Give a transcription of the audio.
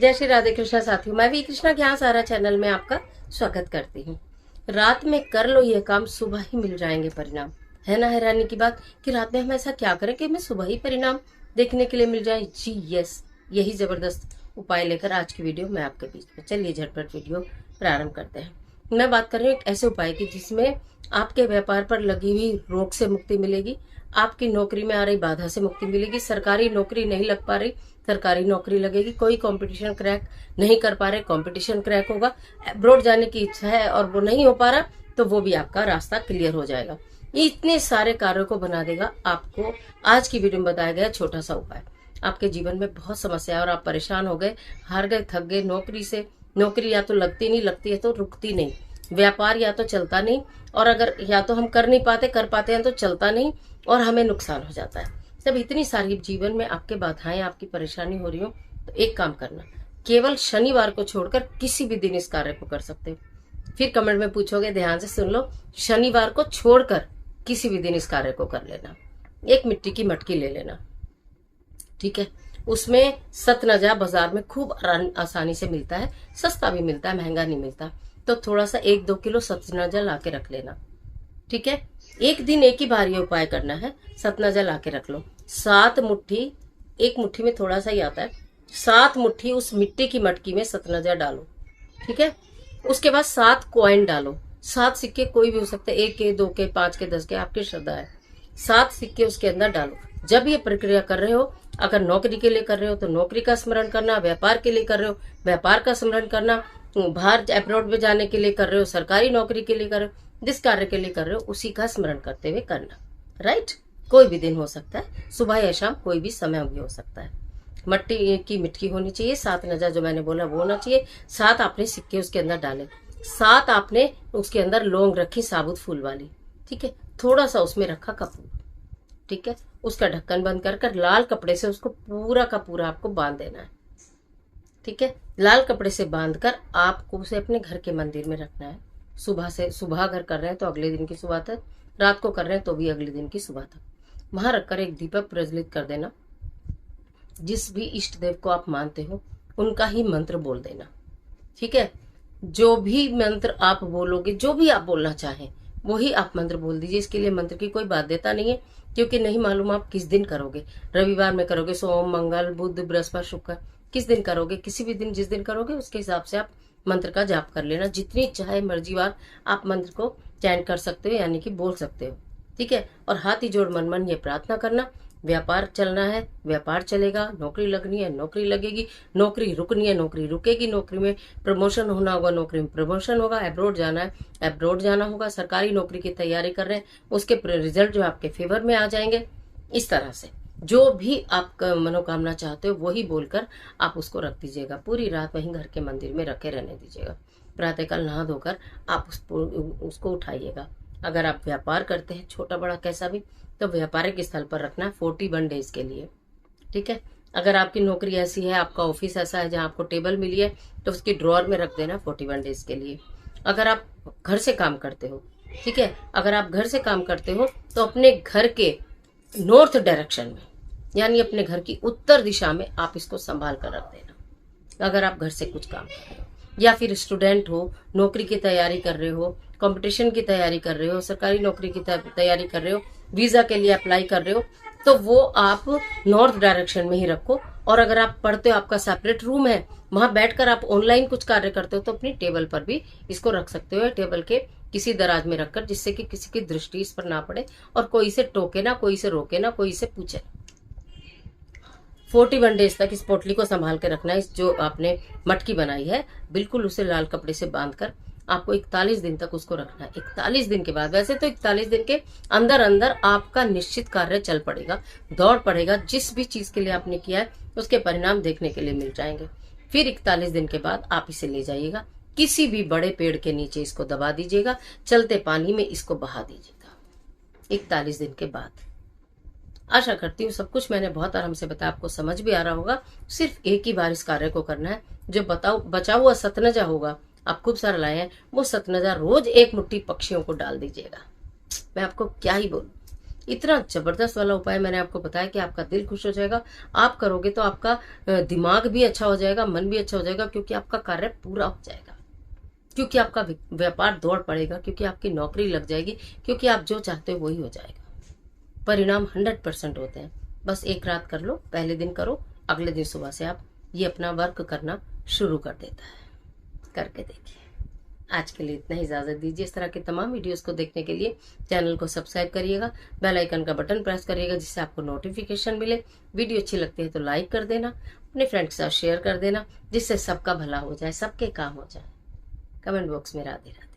जय श्री राधे कृष्णा साथियों, मैं भी कृष्णा ज्ञान सारा चैनल में आपका स्वागत करती हूँ। रात में कर लो ये काम, सुबह ही मिल जाएंगे परिणाम। है ना हैरानी की बात कि रात में हम ऐसा क्या करें कि हमें सुबह ही परिणाम देखने के लिए मिल जाए। जी यस, यही जबरदस्त उपाय लेकर आज की वीडियो मैं आपके बीच में। चलिए झटपट वीडियो प्रारंभ करते हैं। मैं बात कर रही हूँ एक ऐसे उपाय की जिसमें आपके व्यापार पर लगी हुई रोक से मुक्ति मिलेगी, आपकी नौकरी में आ रही बाधा से मुक्ति मिलेगी, सरकारी नौकरी नहीं लग पा रही सरकारी नौकरी लगेगी, कोई कंपटीशन क्रैक नहीं कर पा रहे कंपटीशन क्रैक होगा, अब्रॉड जाने की इच्छा है और वो नहीं हो पा रहा तो वो भी आपका रास्ता क्लियर हो जाएगा। ये इतने सारे कार्यों को बना देगा आपको आज की वीडियो में बताया गया छोटा सा उपाय। आपके जीवन में बहुत समस्या है और आप परेशान हो गए, हार गए, थक गए नौकरी से। नौकरी या तो लगती नहीं, लगती है तो रुकती नहीं, व्यापार या तो चलता नहीं, और अगर या तो हम कर नहीं पाते, कर पाते हैं तो चलता नहीं और हमें नुकसान हो जाता है। जब इतनी सारी जीवन में आपके बाधाएं, आपकी परेशानी हो रही हो तो एक काम करना, केवल शनिवार को छोड़कर किसी भी दिन इस कार्य को कर सकते हो। फिर कमेंट में पूछोगे, ध्यान से सुन लो, शनिवार को छोड़कर किसी भी दिन इस कार्य को कर लेना। एक मिट्टी की मटकी ले लेना, ठीक है। उसमें सतनजा बाजार में खूब आसानी से मिलता है, सस्ता भी मिलता है, महंगा नहीं मिलता। तो थोड़ा सा 1-2 किलो सतनजा ला के रख लेना, ठीक है। एक दिन एक ही बार ये उपाय करना है। सतनजा ला के रख लो, 7 मुट्ठी, एक मुट्ठी में थोड़ा सा ही आता है, 7 मुट्ठी उस मिट्टी की मटकी में सतनजा डालो, ठीक है। उसके बाद 7 कॉइन डालो, 7 सिक्के कोई भी हो सकते हैं, 1 के, 2 के, 5 के, 10 के, आपकी श्रद्धा है। 7 सिक्के उसके अंदर डालो। जब ये प्रक्रिया कर रहे हो, अगर नौकरी के लिए कर रहे हो तो नौकरी का स्मरण करना, व्यापार के लिए कर रहे हो व्यापार का स्मरण करना, बाहर अब्रॉड में जाने के लिए कर रहे हो, सरकारी नौकरी के लिए कर रहे हो, जिस कार्य के लिए कर रहे हो उसी का स्मरण करते हुए करना, राइट। कोई भी दिन हो सकता है, सुबह या शाम, कोई भी समय भी हो सकता है। मट्टी की मिट्टी होनी चाहिए, 7 नजा जो मैंने बोला वो होना चाहिए, 7 आपने सिक्के उसके अंदर डाले, 7 आपने उसके अंदर लौंग रखी साबुत फूल वाली, ठीक है। थोड़ा सा उसमें रखा कपूर, ठीक है। उसका ढक्कन बंद कर लाल कपड़े से उसको पूरा का पूरा आपको बांध देना है, ठीक है। लाल कपड़े से बांधकर आपको उसे अपने घर के मंदिर में रखना है। सुबह अगर कर रहे हैं तो अगले दिन की सुबह तक, रात को कर रहे हैं तो भी अगले दिन की सुबह तक वहां रखकर एक दीपक प्रज्वलित कर देना। जिस भी इष्ट देव को आप मानते हो उनका ही मंत्र बोल देना, ठीक है। जो भी मंत्र आप बोलोगे, जो भी आप बोलना चाहें वही आप मंत्र बोल दीजिए। इसके लिए मंत्र की कोई बाध्यता नहीं है, क्योंकि नहीं मालूम आप किस दिन करोगे। रविवार में करोगे, सोम, मंगल, बुध, बृहस्पति, शुक्र, किस दिन करोगे, किसी भी दिन जिस दिन करोगे उसके हिसाब से आप मंत्र का जाप कर लेना। जितनी चाहे मर्जी बार आप मंत्र को चैन कर सकते हो, यानी कि बोल सकते हो, ठीक है। और हाथ ही जोड़ मन मन ये प्रार्थना करना, व्यापार चलना है व्यापार चलेगा, नौकरी लगनी है नौकरी लगेगी, नौकरी रुकनी है नौकरी रुकेगी, नौकरी में प्रमोशन होना होगा नौकरी में प्रमोशन होगा, अब्रॉड जाना है अब्रॉड जाना होगा, सरकारी नौकरी की तैयारी कर रहे हैं उसके रिजल्ट जो आपके फेवर में आ जाएंगे। इस तरह से जो भी आप मनोकामना चाहते हो वही बोलकर आप उसको रख दीजिएगा। पूरी रात वहीं घर के मंदिर में रखे रहने दीजिएगा। प्रातःकाल नहा धोकर आप उसको उठाइएगा। अगर आप व्यापार करते हैं छोटा बड़ा कैसा भी, तो व्यापारिक स्थल पर रखना है 41 डेज के लिए, ठीक है। अगर आपकी नौकरी ऐसी है, आपका ऑफिस ऐसा है जहां आपको टेबल मिली है, तो उसकी ड्रॉअर में रख देना 41 डेज के लिए। अगर आप घर से काम करते हो, ठीक है, अगर आप घर से काम करते हो तो अपने घर के नॉर्थ डायरेक्शन में, यानी अपने घर की उत्तर दिशा में आप इसको संभाल कर रख देना। अगर आप घर से कुछ काम कर रहे हो, या फिर स्टूडेंट हो, नौकरी की तैयारी कर रहे हो, कंपटीशन की तैयारी कर रहे हो, सरकारी नौकरी की तैयारी कर रहे हो, वीजा के लिए अप्लाई कर रहे हो, तो वो आप नॉर्थ डायरेक्शन में ही रखो। और अगर आप पढ़ते हो, आपका सेपरेट रूम है, वहां बैठकर आप ऑनलाइन कुछ कार्य करते हो, तो अपनी टेबल पर भी इसको रख सकते हो, टेबल के किसी दराज में रखकर, जिससे कि किसी की दृष्टि इस पर ना पड़े और कोई इसे टोके ना, कोई इसे रोके ना, कोई इसे पूछे। 41 डेज तक इस पोटली को संभाल के रखना है। इस जो आपने मटकी बनाई है, बिल्कुल उसे लाल कपड़े से बांधकर आपको 41 दिन तक उसको रखना है। 41 दिन के बाद, वैसे तो 41 दिन के अंदर अंदर आपका निश्चित कार्य चल पड़ेगा, दौड़ पड़ेगा। जिस भी चीज के लिए आपने किया है उसके परिणाम देखने के लिए मिल जाएंगे। फिर 41 दिन के बाद आप इसे ले जाइएगा, किसी भी बड़े पेड़ के नीचे इसको दबा दीजिएगा, चलते पानी में इसको बहा दीजिएगा 41 दिन के बाद। आशा करती हूँ सब कुछ मैंने बहुत आराम से बताया, आपको समझ भी आ रहा होगा। सिर्फ एक ही बार इस कार्य को करना है। जो बचा हुआ सतनजा होगा, आप खूब सारा लाए हैं, वो सतनजा रोज एक मुट्ठी पक्षियों को डाल दीजिएगा। मैं आपको क्या ही बोलूं, इतना जबरदस्त वाला उपाय मैंने आपको बताया कि आपका दिल खुश हो जाएगा। आप करोगे तो आपका दिमाग भी अच्छा हो जाएगा, मन भी अच्छा हो जाएगा, क्योंकि आपका कार्य पूरा हो जाएगा, क्योंकि आपका व्यापार दौड़ पड़ेगा, क्योंकि आपकी नौकरी लग जाएगी, क्योंकि आप जो चाहते हो वही हो जाएगा। परिणाम 100% होते हैं। बस एक रात कर लो, पहले दिन करो, अगले दिन सुबह से आप ये अपना वर्क करना शुरू कर देता है। करके देखिए। आज के लिए इतना ही, इजाजत दीजिए। इस तरह के तमाम वीडियोस को देखने के लिए चैनल को सब्सक्राइब करिएगा, बेल आइकन का बटन प्रेस करिएगा, जिससे आपको नोटिफिकेशन मिले। वीडियो अच्छी लगती है तो लाइक कर देना, अपने फ्रेंड के साथ शेयर कर देना, जिससे सबका भला हो जाए, सबके काम हो जाए। कमेंट बॉक्स में राधे राधे।